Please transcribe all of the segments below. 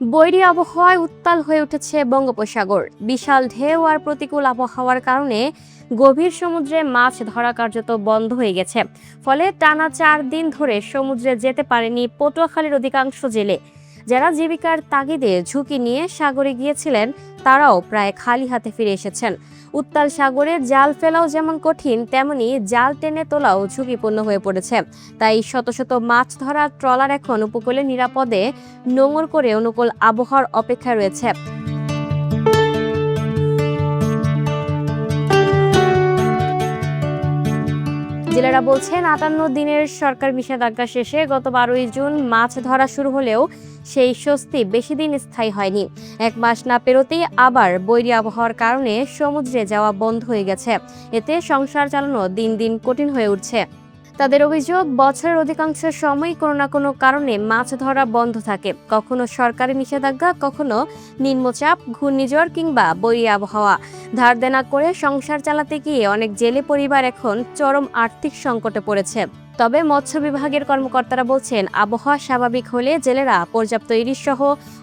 বৈরী আবহাওয়ায় উত্তাল হয়ে উঠেছে বঙ্গোপসাগর। বিশাল ঢেউ আর প্রতিকূল আবহাওয়ার কারণে গভীর সমুদ্রে মাছ ধরা কার্যত বন্ধ হয়ে গেছে। ফলে টানা 4 দিন ধরে সমুদ্রে যেতে পারেনি পটুয়াখালীর অধিকাংশ জেলে। যারা জীবিকার তাগিদে ঝুঁকি নিয়ে সাগরে গিয়েছিলেন, তারাও প্রায় খালি হাতে ফিরে এসেছেন। উত্তাল সাগরে জাল ফেলাও যেমন কঠিন, তেমনি জাল টেনে তোলাও ঝুঁকিপূর্ণ হয়ে পড়েছে। তাই শত শত মাছ ধরার ট্রলার এখন উপকূলে নিরাপদে নোঙর করে অনুকূল আবহাওয়ার অপেক্ষায় রয়েছে। জেলেরা বলছেন, 58 দিনের সরকার নিষেধাজ্ঞা শেষে গত 12ই জুন মাছ ধরা শুরু হলেও সেই স্বস্তি বেশি দিন স্থায়ী হয়নি। 1 মাস না পেরোতেই আবার বৈরী আবহাওয়ার কারণে সমুদ্রে যাওয়া বন্ধ হয়ে গেছে। এতে সংসার চালানো দিন দিন কঠিন হয়ে উঠছে। তাদের অভিযোগ, বছরের অধিকাংশ সময়ই কোনো না কোনো কারণে মাছ ধরা বন্ধ থাকে। কখনো সরকারি নিষেধাজ্ঞা, কখনো নিম্নচাপ, ঘূর্ণিঝড় কিংবা বৈরী আবহাওয়া। ধার দেনা করে সংসার চালাতে গিয়ে অনেক জেলে পরিবার এখন চরম আর্থিক সংকটে পড়েছে। তবে মৎস্য বিভাগের কর্মকর্তারা বলছেন, আবহাওয়া স্বাভাবিক হলে জেলেরা পর্যাপ্ত ইলিশ সহ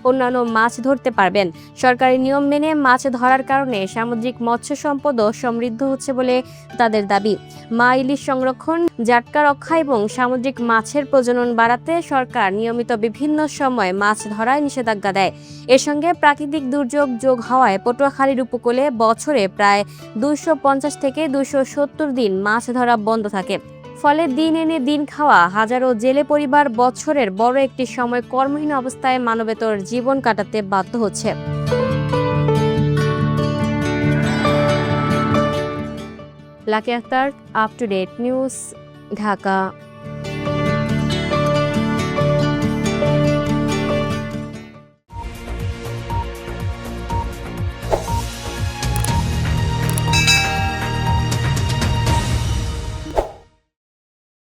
অন্যান্য মাছ ধরতে পারবেন। সরকারি নিয়ম মেনে মাছ ধরার কারণে সামুদ্রিক মৎস্য সম্পদও সমৃদ্ধ হচ্ছে বলে তাদের দাবি। মা ইলিশ সংরক্ষণ, জাটকা রক্ষা এবং সামুদ্রিক মাছের প্রজনন বাড়াতে সরকার নিয়মিত বিভিন্ন সময় মাছ ধরায় নিষেধাজ্ঞা দেয়। এর সঙ্গে প্রাকৃতিক দুর্যোগ যোগ হওয়ায় পটুয়াখালীর উপকূলে বছরে প্রায় 250 থেকে 270 দিন মাছ ধরা বন্ধ থাকে। ফলে দিন এনে দিন খাওয়া হাজারো জেলে পরিবার বছরের বড় একটি সময় কর্মহীন অবস্থায় মানবেতর জীবন কাটাতে বাধ্য হচ্ছে। Lucky Akter, up to date news, Dhaka.